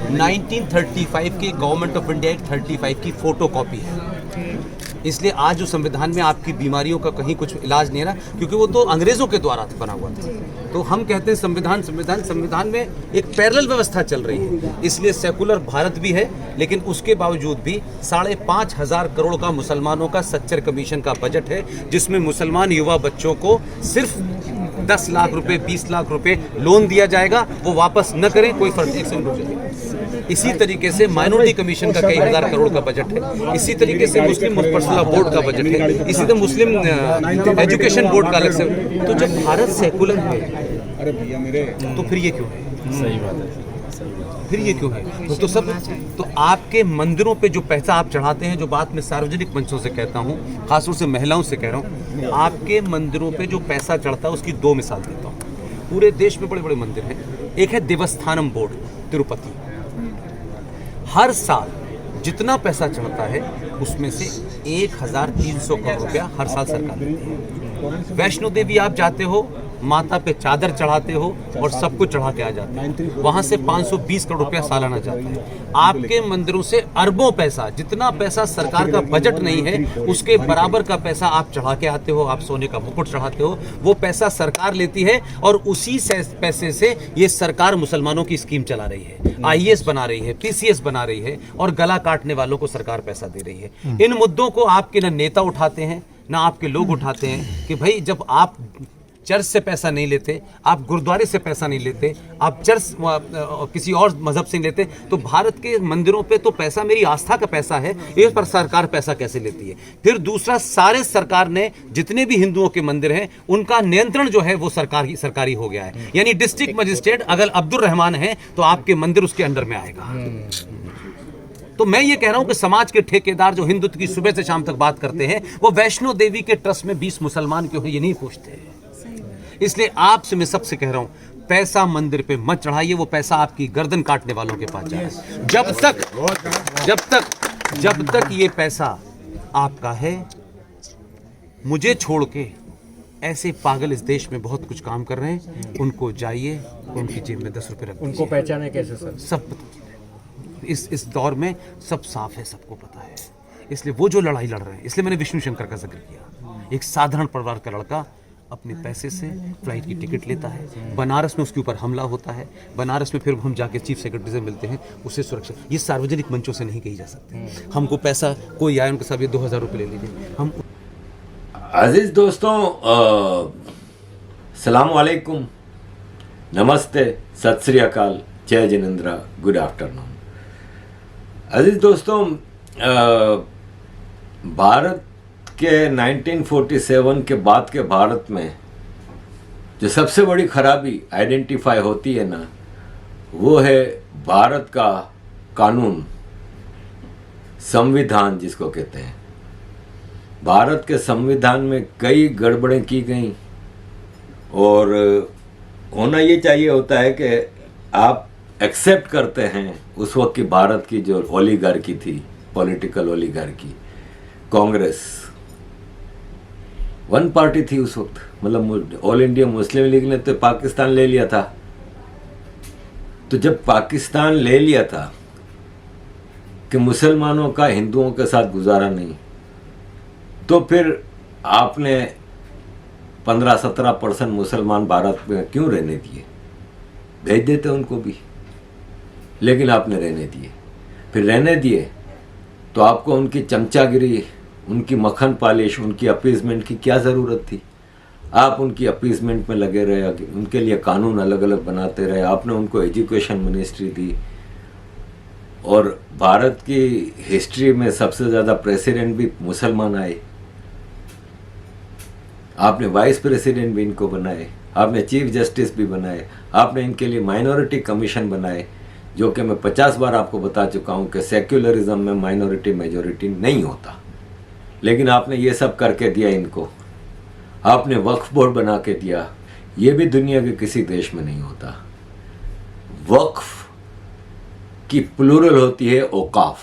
1935 के government of India act 35 की photo copy है। इसलिए आज जो संविधान में आपकी बीमारियों का कहीं कुछ इलाज नहीं है ना, क्योंकि वो तो अंग्रेजों के द्वारा बना हुआ था। तो हम कहते हैं संविधान में एक पैरेलल व्यवस्था चल रही है। इसलिए सेकुलर भारत भी है, लेकिन उसके बावजूद भी 5,500 करोड़ का मुसलमानों का सच्चर कमीशन का बजट है, जिसमें मुसलमान युवा बच्चों को सिर्फ 10 लाख रुपए 20 लाख रुपए लोन दिया जाएगा, वो वापस न करें, कोई फर्क नहीं। इसी तरीके से माइनॉरिटी कमीशन का कई हजार करोड़ का बजट है। इसी तरीके से मुस्लिम पर्सनल बोर्ड का बजट है। इसी तरह मुस्लिम एजुकेशन बोर्ड का अलग से। तो जब भारत सेकुलर है, अरे भैया मेरे, तो फिर ये क्यों है? सही बात है। फिर ये क्यों है? तो आपके मंदिरों पे जो पैसा आप चढ़ाते हैं, जो बात मैं सार्वजनिक मंचों से कहता हूँ, खासतौर से महिलाओं से कह रहा हूँ, आपके मंदिरों पे जो पैसा चढ़ता है उसकी 2 मिसाल देता हूँ। पूरे देश में बड़े बड़े मंदिर हैं। एक है देवस्थानम बोर्ड तिरुपति। हर साल जितना पैसा चढ़ता है उसमें से 1,300 करोड़ रुपया हर साल सरकार देती है। वैष्णो देवी आप जाते हो, माता पे चादर चढ़ाते हो और सब कुछ चढ़ा के आ जाते हैं। वहां से 520 करोड़ रुपया सालाना जाता है। आपके मंदिरों से अरबों पैसा, जितना पैसा सरकार का बजट नहीं है उसके बराबर का पैसा आप चढ़ा के आते हो। आप सोने का मुकुट चढ़ाते हो, वो पैसा सरकार लेती है और उसी पैसे से ये सरकार मुसलमानों की स्कीम चला रही है, IAS बना रही है, PCS बना रही है और गला काटने वालों को सरकार पैसा दे रही है। इन मुद्दों को आपके ना नेता उठाते हैं ना आपके लोग उठाते हैं कि भाई जब आप चर्च से पैसा नहीं लेते, आप गुरुद्वारे से पैसा नहीं लेते, आप चर्च किसी और मजहब से नहीं लेते, तो भारत के मंदिरों पे तो पैसा मेरी आस्था का पैसा है, इस पर सरकार पैसा कैसे लेती है? फिर दूसरा, सारे सरकार ने जितने भी हिंदुओं के मंदिर हैं उनका नियंत्रण जो है वो सरकारी हो गया है। यानी डिस्ट्रिक्ट मजिस्ट्रेट अगर अब्दुल रहमान है तो आपके मंदिर उसके अंडर में आएगा। तो मैं ये कह रहा हूं कि समाज के ठेकेदार जो हिंदुत्व की सुबह से शाम तक बात करते हैं, वो वैष्णो देवी के ट्रस्ट में 20 मुसलमान क्यों है ये नहीं पूछते। इसलिए आपसे मैं सबसे कह रहा हूं, पैसा मंदिर पे मत चढ़ाइए, वो पैसा आपकी गर्दन काटने वालों के पास जाए। जब तक ये पैसा आपका है, मुझे छोड़ के ऐसे पागल इस देश में बहुत कुछ काम कर रहे हैं, उनको जाइए, उनकी जेब में 10 रुपए रख दीजिए। उनको पहचाने कैसे सर? सब इस दौर में सब साफ है, सबको पता है। इसलिए वो जो लड़ाई लड़ रहे हैं, इसलिए मैंने विष्णु शंकर का जिक्र किया। एक साधारण परिवार का लड़का अपने पैसे से फ्लाइट की टिकट लेता है, बनारस में उसके ऊपर हमला होता है, बनारस में फिर हम जाके चीफ सेक्रेटरी से मिलते हैं, उसे सुरक्षा। ये सार्वजनिक मंचों से नहीं कही जा सकती। हमको पैसा कोई आए, उनके साथ ये 2,000 रुपये ले लीजिए। हम अजीज दोस्तों, सलाम वालेकुम, नमस्ते, सत श्री अकाल, जय जिनेंद्र, गुड आफ्टरनून। अजीज दोस्तों, भारत के 1947 के बाद के भारत में जो सबसे बड़ी खराबी आइडेंटिफाई होती है ना, वो है भारत का कानून, संविधान जिसको कहते हैं। भारत के संविधान में कई गड़बड़ें की गई और होना ये चाहिए होता है कि आप एक्सेप्ट करते हैं उस वक्त की भारत की जो ओलिगार्की थी, political oligarchy, Congress one party थी उस वक्त। मतलब ऑल इंडिया मुस्लिम लीग ने तो पाकिस्तान ले लिया था। तो जब पाकिस्तान ले लिया था कि मुसलमानों का हिंदुओं के साथ गुजारा नहीं, तो फिर आपने 15-17% मुसलमान भारत में क्यों रहने दिए? भेज देते उनको भी, लेकिन आपने रहने दिए। फिर रहने दिए तो आपको उनकी चमचागिरी, उनकी मक्खन पालिश, उनकी अपीजमेंट की क्या ज़रूरत थी? आप उनकी अपीजमेंट में लगे रहे, उनके लिए कानून अलग अलग बनाते रहे। आपने उनको एजुकेशन मिनिस्ट्री दी और भारत की हिस्ट्री में सबसे ज़्यादा प्रेसिडेंट भी मुसलमान आए। आपने वाइस प्रेसिडेंट भी इनको बनाए, आपने चीफ जस्टिस भी बनाए, आपने इनके लिए माइनॉरिटी कमीशन बनाए, जो कि मैं 50 बार आपको बता चुका हूँ कि सेक्युलरिज्म में माइनॉरिटी मेजॉरिटी नहीं होता। लेकिन आपने ये सब करके दिया इनको। आपने वक्फ बोर्ड बना के दिया, ये भी दुनिया के किसी देश में नहीं होता। वक्फ की प्लूरल होती है औकाफ,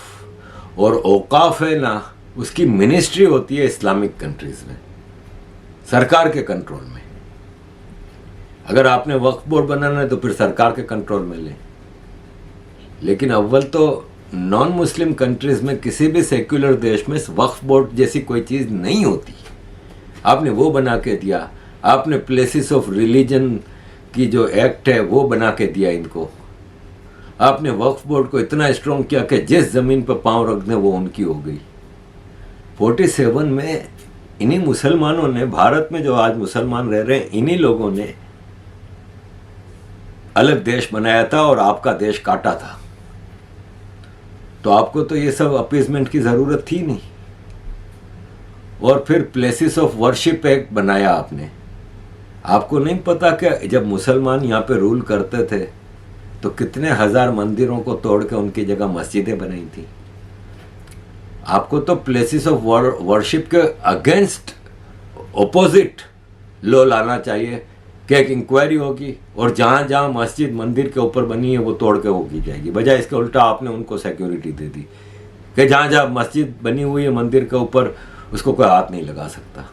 और औकाफ है ना, उसकी मिनिस्ट्री होती है इस्लामिक कंट्रीज में, सरकार के कंट्रोल में। अगर आपने वक्फ बोर्ड बनाना है तो फिर सरकार के कंट्रोल में लें, लेकिन अव्वल तो नॉन मुस्लिम कंट्रीज में किसी भी सेक्युलर देश में वक्फ बोर्ड जैसी कोई चीज़ नहीं होती। आपने वो बना के दिया, आपने प्लेसेस ऑफ रिलीजन की जो एक्ट है वो बना के दिया इनको, आपने वक्फ बोर्ड को इतना स्ट्रॉन्ग किया कि जिस ज़मीन पर पांव रख दें वो उनकी हो गई। 47 में इन्हीं मुसलमानों ने, भारत में जो आज मुसलमान रह रहे हैं, इन्हीं लोगों ने अलग देश बनाया था और आपका देश काटा था। तो आपको तो ये सब अपीजमेंट की ज़रूरत थी नहीं। और फिर प्लेसेस ऑफ वर्शिप एक्ट बनाया आपने। आपको नहीं पता कि जब मुसलमान यहाँ पे रूल करते थे तो कितने हजार मंदिरों को तोड़ के उनकी जगह मस्जिदें बनाई थी। आपको तो प्लेसेस ऑफ वर्शिप के अगेंस्ट ऑपोजिट लॉ लाना चाहिए कि एक इंक्वायरी होगी और जहाँ जहाँ मस्जिद मंदिर के ऊपर बनी है वो तोड़ के वो की जाएगी। बजाय इसके उल्टा आपने उनको सिक्योरिटी दे दी कि जहाँ जहाँ मस्जिद बनी हुई है मंदिर के ऊपर उसको कोई हाथ नहीं लगा सकता।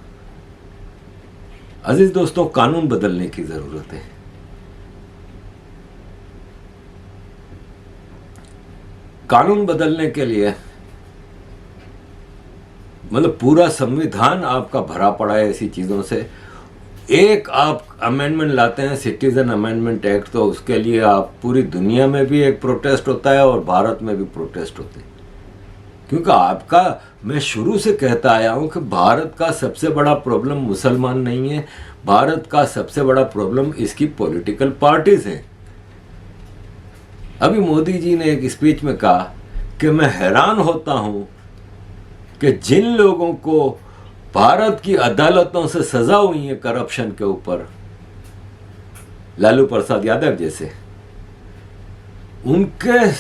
अजीज दोस्तों, कानून बदलने की जरूरत है। कानून बदलने के लिए मतलब पूरा संविधान आपका भरा पड़ा है ऐसी चीजों से। एक आप अमेंडमेंट लाते हैं, सिटीजन अमेंडमेंट एक्ट, तो उसके लिए आप पूरी दुनिया में भी एक प्रोटेस्ट होता है और भारत में भी प्रोटेस्ट होते हैं। क्योंकि आपका, मैं शुरू से कहता आया हूं कि भारत का सबसे बड़ा प्रॉब्लम मुसलमान नहीं है, भारत का सबसे बड़ा प्रॉब्लम इसकी पॉलिटिकल पार्टीज हैं। अभी मोदी जी ने एक स्पीच में कहा कि मैं हैरान होता हूं कि जिन लोगों को भारत की अदालतों से सजा हुई है करप्शन के ऊपर, लालू प्रसाद यादव जैसे, उनके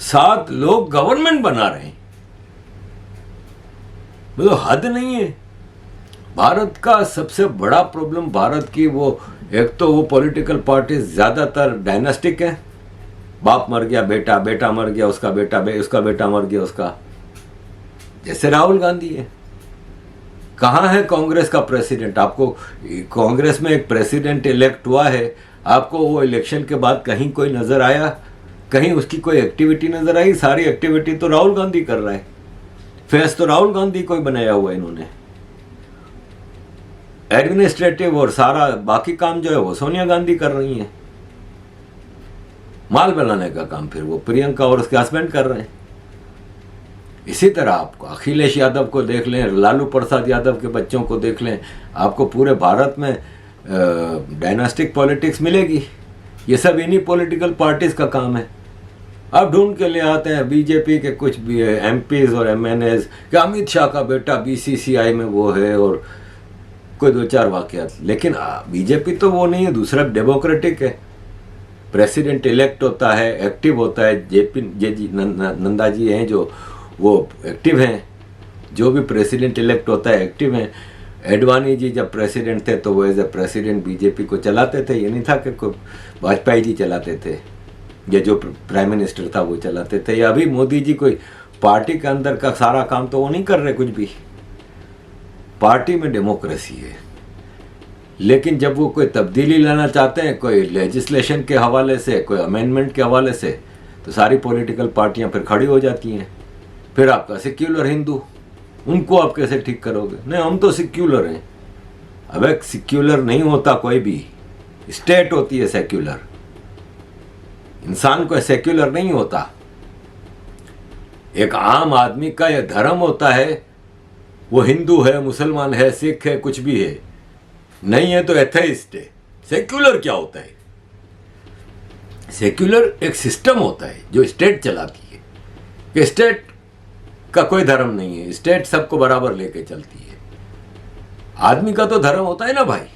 साथ लोग गवर्नमेंट बना रहे हैं। मतलब हद नहीं है। भारत का सबसे बड़ा प्रॉब्लम भारत की वो, एक तो वो पॉलिटिकल पार्टी ज्यादातर डायनास्टिक है, बाप मर गया बेटा, बेटा मर गया उसका बेटा, उसका बेटा मर गया उसका, जैसे राहुल गांधी है। कहाँ है कांग्रेस का प्रेसिडेंट? आपको कांग्रेस में एक प्रेसिडेंट इलेक्ट हुआ है, आपको वो इलेक्शन के बाद कहीं कोई नजर आया? कहीं उसकी कोई एक्टिविटी नजर आई? सारी एक्टिविटी तो राहुल गांधी कर रहा है, फेस तो राहुल गांधी को ही बनाया हुआ है इन्होंने। एडमिनिस्ट्रेटिव और सारा बाकी काम जो है वो सोनिया गांधी कर रही हैं। माल बनाने का काम फिर वो प्रियंका और उसके हस्बैंड कर रहे हैं। इसी तरह आपको अखिलेश यादव को देख लें, लालू प्रसाद यादव के बच्चों को देख लें, आपको पूरे भारत में डायनास्टिक पॉलिटिक्स मिलेगी। ये सब इन्हीं पॉलिटिकल पार्टीज का काम है। अब ढूंढ के ले आते हैं बीजेपी के कुछ भी एमपीज और एमएनएज कि अमित शाह का बेटा बीसीसीआई में वो है और कोई दो चार वाकयात। लेकिन बीजेपी तो वो नहीं है, दूसरा डेमोक्रेटिक है। प्रेसिडेंट इलेक्ट होता है, एक्टिव होता है। जे नंदा जी हैं जो वो एक्टिव हैं, जो भी प्रेसिडेंट इलेक्ट होता है एक्टिव हैं। एडवाणी जी जब प्रेसिडेंट थे तो वो एज ए प्रेसिडेंट बीजेपी को चलाते थे। ये नहीं था कि कोई वाजपेयी जी चलाते थे या जो प्राइम मिनिस्टर था वो चलाते थे, या अभी मोदी जी कोई पार्टी के अंदर का सारा काम तो वो नहीं कर रहे कुछ भी। पार्टी में डेमोक्रेसी है, लेकिन जब वो कोई तब्दीली लाना चाहते हैं, कोई लेजिस्लेशन के हवाले से, कोई अमेंडमेंट के हवाले से, तो सारी पॉलिटिकल पार्टियां फिर खड़ी हो जाती हैं। फिर आपका सेक्युलर हिंदू, उनको आप कैसे ठीक करोगे? नहीं, हम तो सेक्युलर हैं। अब एक सेक्युलर नहीं होता कोई भी, स्टेट होती है सेक्युलर। इंसान को सेक्युलर नहीं होता। एक आम आदमी का यह धर्म होता है, वो हिंदू है, मुसलमान है, सिख है, कुछ भी है, नहीं है तो एथेइस्ट है। सेक्युलर क्या होता है? सेक्युलर एक सिस्टम होता है जो स्टेट चलाती है, कि स्टेट का कोई धर्म नहीं है, स्टेट सबको बराबर लेके चलती है। आदमी का तो धर्म होता है ना भाई।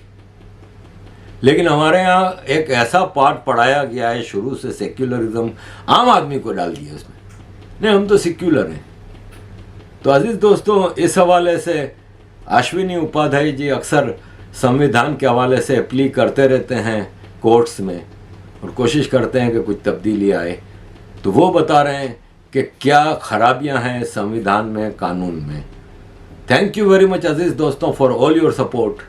लेकिन हमारे यहाँ एक ऐसा पाठ पढ़ाया गया है शुरू से, सेक्युलरिज्म आम आदमी को डाल दिया उसमें। नहीं, हम तो सेक्युलर हैं। तो अजीज दोस्तों, इस हवाले से अश्विनी उपाध्याय जी अक्सर संविधान के हवाले से अपील करते रहते हैं कोर्ट्स में और कोशिश करते हैं कि कुछ तब्दीली आए। तो वो बता रहे हैं कि क्या खराबियां हैं संविधान में, कानून में। थैंक यू वेरी मच अजीज दोस्तों for all your support.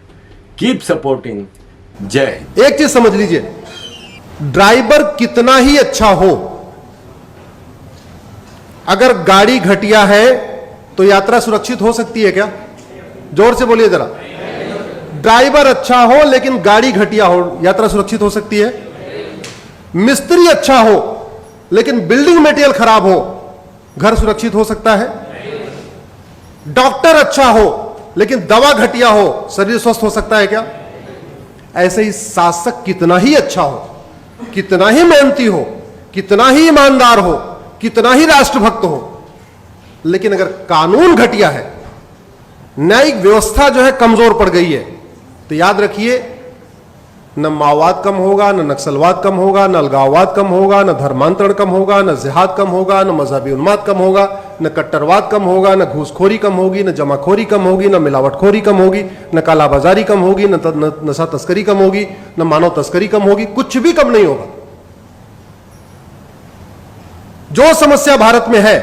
Keep supporting. जय हिंद। एक चीज समझ लीजिए, ड्राइवर कितना ही अच्छा हो, अगर गाड़ी घटिया है तो यात्रा सुरक्षित हो सकती है क्या? जोर से बोलिए जरा। ड्राइवर अच्छा हो लेकिन गाड़ी घटिया हो, यात्रा सुरक्षित हो सकती है? मिस्त्री अच्छा हो लेकिन बिल्डिंग मटेरियल खराब हो, घर सुरक्षित हो सकता है? डॉक्टर अच्छा हो लेकिन दवा घटिया हो, शरीर स्वस्थ हो सकता है क्या? ऐसे ही शासक कितना ही अच्छा हो, कितना ही मेहनती हो, कितना ही ईमानदार हो, कितना ही राष्ट्रभक्त हो, लेकिन अगर कानून घटिया है, न्यायिक व्यवस्था जो है कमजोर पड़ गई है, तो याद रखिए न माओवाद कम होगा, न नक्सलवाद कम होगा, न अलगाववाद कम होगा, न धर्मांतरण कम होगा, न जिहाद कम होगा, न मजहबी उन्माद कम होगा, न कट्टरवाद कम होगा, न घूसखोरी कम होगी, न जमाखोरी कम होगी, न मिलावटखोरी कम होगी, न कालाबाजारी कम होगी, न नशा तस्करी कम होगी, न मानव तस्करी कम होगी, कुछ भी कम नहीं होगा। जो समस्या भारत में है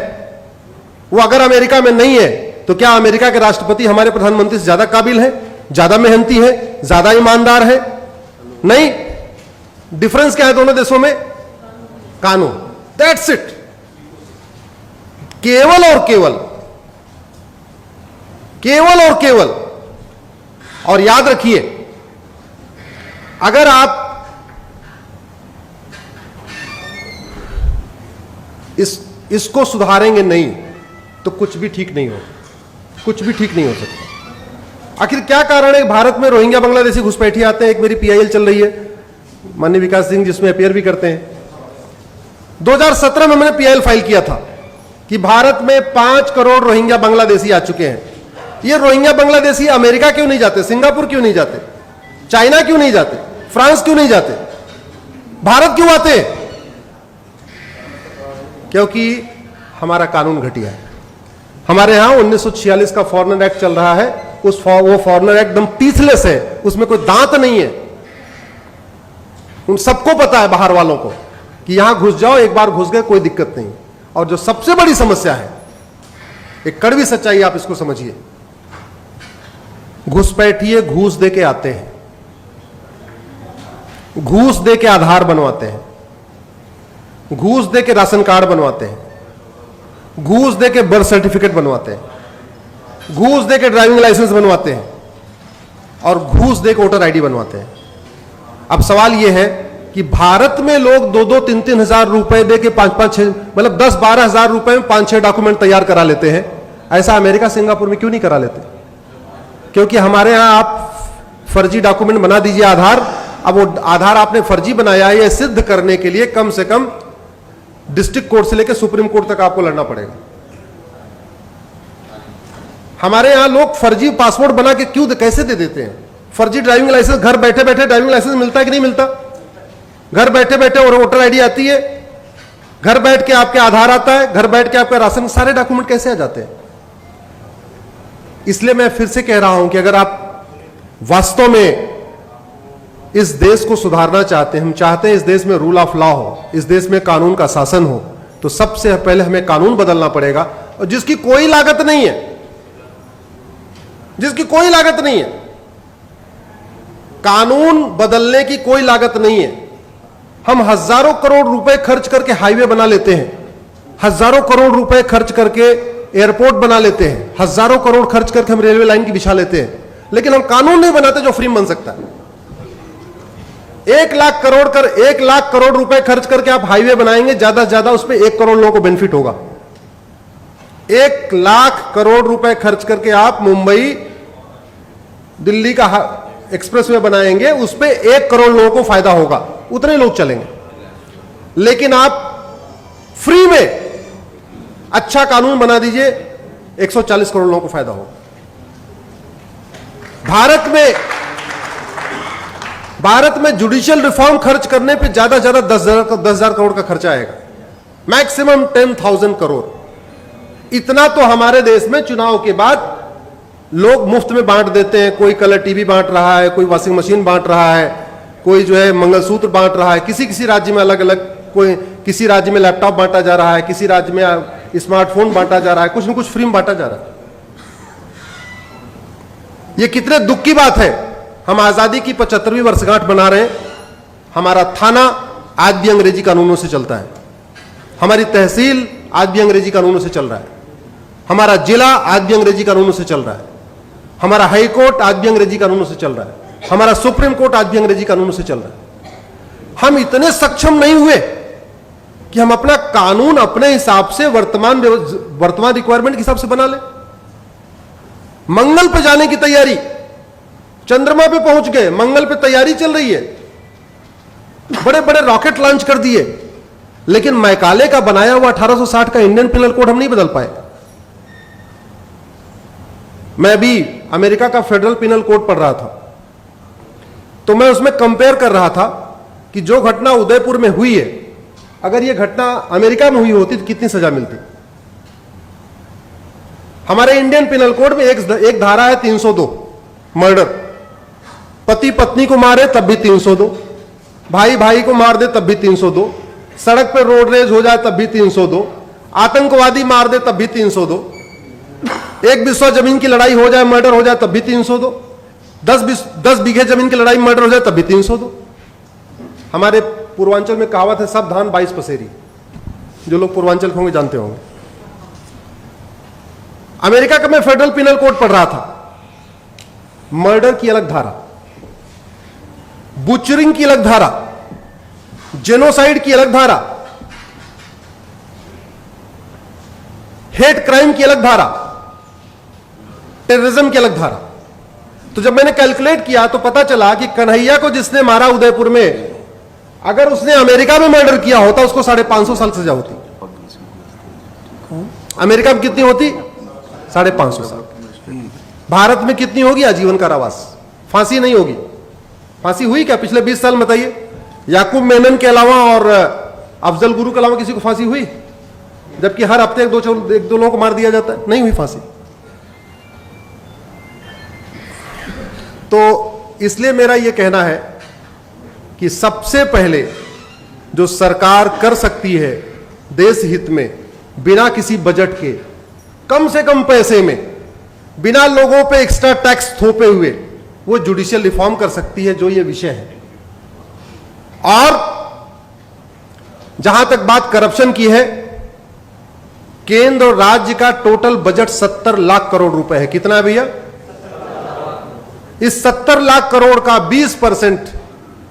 वो अगर अमेरिका में नहीं है, तो क्या अमेरिका के राष्ट्रपति हमारे प्रधानमंत्री से ज्यादा काबिल है, ज्यादा मेहनती है, ज्यादा ईमानदार है? नहीं। डिफरेंस क्या है दोनों देशों में? कानून। That's it. केवल और केवल, केवल और केवल। और याद रखिए, अगर आप इसको सुधारेंगे नहीं तो कुछ भी ठीक नहीं हो, कुछ भी ठीक नहीं हो सकता। आखिर क्या कारण है भारत में रोहिंग्या बांग्लादेशी घुसपैठी आते हैं? एक मेरी पीआईएल चल रही है, माननीय विकास सिंह जिसमें अपियर भी करते हैं। 2017 में मैंने पीआईएल फाइल किया था कि भारत में 5 करोड़ रोहिंग्या बांग्लादेशी आ चुके हैं। ये रोहिंग्या बांग्लादेशी अमेरिका क्यों नहीं जाते, सिंगापुर क्यों नहीं जाते, चाइना क्यों नहीं जाते, फ्रांस क्यों नहीं जाते, भारत क्यों आते? क्योंकि हमारा कानून घटिया है। हमारे यहां 1946 का फॉरेनर एक्ट चल रहा है, वो फॉरेनर एक्ट एकदम टीथलेस है, उसमें कोई दांत नहीं है। उन सबको पता है, बाहर वालों को, कि यहां घुस जाओ, एक बार घुस गए कोई दिक्कत नहीं। और जो सबसे बड़ी समस्या है, एक कड़वी सच्चाई आप इसको समझिए, घुसपैठिए घूस दे के आते हैं, घूस दे के आधार बनवाते हैं, घूस दे के राशन कार्ड बनवाते हैं, घूस दे के बर्थ सर्टिफिकेट बनवाते हैं, घूस दे के ड्राइविंग लाइसेंस बनवाते हैं, और घूस दे के वोटर आईडी बनवाते हैं। अब सवाल यह है कि भारत में लोग 2-2, 3-3 हजार रुपए दे के 5-5, मतलब 10-12 हजार रुपए में 5-6 डॉक्यूमेंट तैयार करा लेते हैं। ऐसा अमेरिका सिंगापुर में क्यों नहीं करा लेते? क्योंकि हमारे यहां आप फर्जी डॉक्यूमेंट बना दीजिए आधार, अब वो आधार आपने फर्जी बनाया है, यह सिद्ध करने के लिए कम से कम डिस्ट्रिक्ट कोर्ट से लेकर सुप्रीम कोर्ट तक आपको लड़ना पड़ेगा। हमारे यहां लोग फर्जी पासपोर्ट बना के क्यों, कैसे दे देते हैं? फर्जी ड्राइविंग लाइसेंस, घर बैठे बैठे ड्राइविंग लाइसेंस मिलता है कि नहीं मिलता? घर बैठे बैठे और वोटर आईडी आती है, घर बैठ के आपके आधार आता है, घर बैठ के आपका राशन, सारे डॉक्यूमेंट कैसे आ जाते हैं? इसलिए मैं फिर से कह रहा हूं कि अगर आप वास्तव में इस देश को सुधारना चाहते हैं, हम चाहते हैं इस देश में रूल ऑफ लॉ हो, इस देश में कानून का शासन हो, तो सबसे पहले हमें कानून बदलना पड़ेगा, और जिसकी कोई लागत नहीं है, जिसकी कोई लागत नहीं है। कानून बदलने की कोई लागत नहीं है। हम हजारों करोड़ रुपए खर्च करके हाईवे बना लेते हैं, हजारों करोड़ रुपए खर्च करके एयरपोर्ट बना लेते हैं, हजारों करोड़ खर्च करके हम रेलवे लाइन की बिछा लेते हैं, लेकिन हम कानून नहीं बनाते जो फ्री में बन सकता है। 1 लाख करोड़ रुपए खर्च करके आप हाईवे बनाएंगे, ज्यादा से ज्यादा उस पर 1 करोड़ लोगों को बेनिफिट होगा। 1 लाख करोड़ रुपए खर्च करके आप मुंबई दिल्ली का एक्सप्रेसवे बनाएंगे, उस पर 1 करोड़ लोगों को फायदा होगा, उतने लोग चलेंगे। लेकिन आप फ्री में अच्छा कानून बना दीजिए, 140 करोड़ लोगों को फायदा होगा। भारत में जुडिशियल रिफॉर्म खर्च करने पे ज्यादा से ज्यादा 10,000 करोड़ का खर्चा आएगा, मैक्सिमम 10,000 करोड़। इतना तो हमारे देश में चुनाव के बाद लोग मुफ्त में बांट देते हैं। कोई कलर टीवी बांट रहा है, कोई वॉशिंग मशीन बांट रहा है, कोई जो है मंगलसूत्र बांट रहा है, किसी राज्य में अलग अलग, कोई किसी राज्य में लैपटॉप बांटा जा रहा है, किसी राज्य में स्मार्टफोन बांटा जा रहा है, कुछ न कुछ फ्री में बांटा जा रहा है। यह कितने दुख की बात है। हम आजादी की 75वीं वर्षगांठ मना रहे हैं, हमारा थाना आज भी अंग्रेजी कानूनों से चलता है, हमारी तहसील आज भी अंग्रेजी कानूनों से चल रहा है, हमारा जिला आज भी अंग्रेजी कानूनों से चल रहा है, हमारा हाई कोर्ट आज भी अंग्रेजी कानूनों से चल रहा है, हमारा सुप्रीम कोर्ट आज भी अंग्रेजी कानूनों से चल रहा है। हम इतने सक्षम नहीं हुए कि हम अपना कानून अपने हिसाब से वर्तमान रिक्वायरमेंट के हिसाब से बना ले। मंगल पे जाने की तैयारी, चंद्रमा पे पहुंच गए, मंगल पे तैयारी चल रही है, बड़े बड़े रॉकेट लॉन्च कर दिए, लेकिन मैकाले का बनाया हुआ 1860 का इंडियन पिनल कोड हम नहीं बदल पाए। मैं अभी अमेरिका का फेडरल पिनल कोड पढ़ रहा था, तो मैं उसमें कंपेयर कर रहा था कि जो घटना उदयपुर में हुई है, अगर यह घटना अमेरिका में हुई होती तो कितनी सजा मिलती। हमारे इंडियन पिनल कोड में एक धारा है 302 मर्डर, पति पत्नी को मारे तब भी 302, भाई भाई को मार दे तब भी 302, सड़क पर रोड रेज हो जाए तब भी 302, आतंकवादी मार दे तब भी 302, एक बिस्वा जमीन की लड़ाई हो जाए, मर्डर हो जाए तब भी 302, 10 बीघे जमीन की लड़ाई मर्डर हो जाए तब भी 302। हमारे पूर्वांचल में कहावत है, सब धान 22 पसेरी, जो लोग पूर्वांचल के होंगे जानते होंगे। अमेरिका का मैं फेडरल पिनल कोड पढ़ रहा था, मर्डर की अलग धारा, बुचरिंग की अलग धारा, जेनोसाइड की अलग धारा, हेट क्राइम की अलग धारा, टेररिज्म की अलग धारा। तो जब मैंने कैलकुलेट किया तो पता चला कि कन्हैया को जिसने मारा उदयपुर में, अगर उसने अमेरिका में मर्डर किया होता उसको 550 साल सजा होती। अमेरिका में कितनी होती? 550 साल। भारत में कितनी होगी? आजीवन कारावास, फांसी नहीं होगी। फांसी हुई क्या पिछले 20 साल में? बताइए। याकूब मेनन के अलावा और अफजल गुरु के अलावा किसी को फांसी हुई? जबकि हर हफ्ते एक दो लोगों को मार दिया जाता है, नहीं हुई फांसी। तो इसलिए मेरा यह कहना है कि सबसे पहले जो सरकार कर सकती है देश हित में, बिना किसी बजट के, कम से कम पैसे में, बिना लोगों पे एक्स्ट्रा टैक्स थोपे हुए, वो जुडिशियल रिफॉर्म कर सकती है, जो ये विषय है। और जहां तक बात करप्शन की है, केंद्र और राज्य का टोटल बजट 70 लाख करोड़ रुपए है। कितना है भैया? इस 70 लाख करोड़ का 20%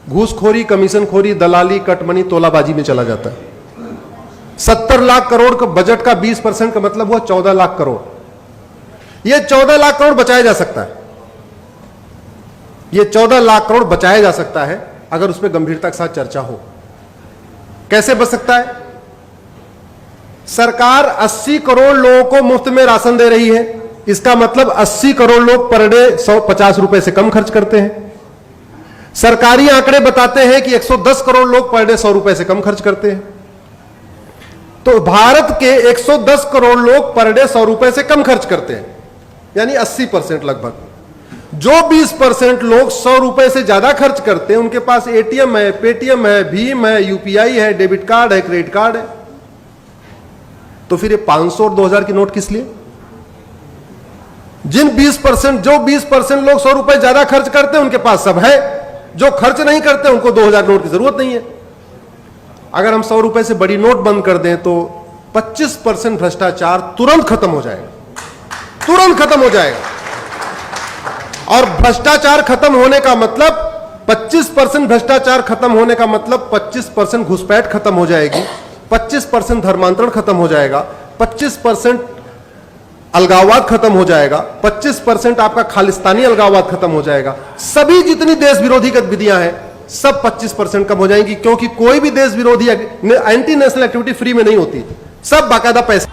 घूसखोरी, कमीशनखोरी, दलाली, कटमनी, तोलाबाजी में चला जाता है। 70 लाख करोड़ का बजट का 20% का मतलब हुआ 14 लाख करोड़। यह 14 लाख करोड़ बचाया जा सकता है। यह 14 लाख करोड़ बचाया जा सकता है अगर उस पर गंभीरता के साथ चर्चा हो। कैसे बच सकता है? सरकार 80 करोड़ लोगों को मुफ्त में राशन दे रही है, इसका मतलब 80 करोड़ लोग पर डे 150 रुपए से कम खर्च करते हैं। सरकारी आंकड़े बताते हैं कि 110 करोड़ लोग पर डे 100 रुपए से कम खर्च करते हैं। तो भारत के 110 करोड़ लोग पर डे 100 रुपए से कम खर्च करते हैं, यानी 80% लगभग। जो 20% लोग 100 रुपए से ज्यादा खर्च करते हैं, उनके पास एटीएम है, पेटीएम है, भीम है, यूपीआई है, डेबिट कार्ड है, क्रेडिट कार्ड है। तो फिर ये 500 और 2000 की नोट किस लिए? जो 20% लोग 100 रुपए ज्यादा खर्च करते हैं, उनके पास सब है। जो खर्च नहीं करते, उनको 2000 नोट की जरूरत नहीं है। अगर हम 100 रुपए से बड़ी नोट बंद कर दें तो 25% भ्रष्टाचार तुरंत खत्म हो जाएगा, तुरंत खत्म हो जाएगा। और भ्रष्टाचार खत्म होने का मतलब 25% भ्रष्टाचार खत्म होने का मतलब 25% घुसपैठ खत्म हो जाएगी, 25% धर्मांतरण खत्म हो जाएगा, 25% अलगाववाद खत्म हो जाएगा, 25% आपका खालिस्तानी अलगाववाद खत्म हो जाएगा। सभी जितनी देश विरोधी गतिविधियां हैं सब 25% कम हो जाएंगी, क्योंकि कोई भी देश विरोधी एंटी नेशनल एक्टिविटी फ्री में नहीं होती, सब बाकायदा पैसे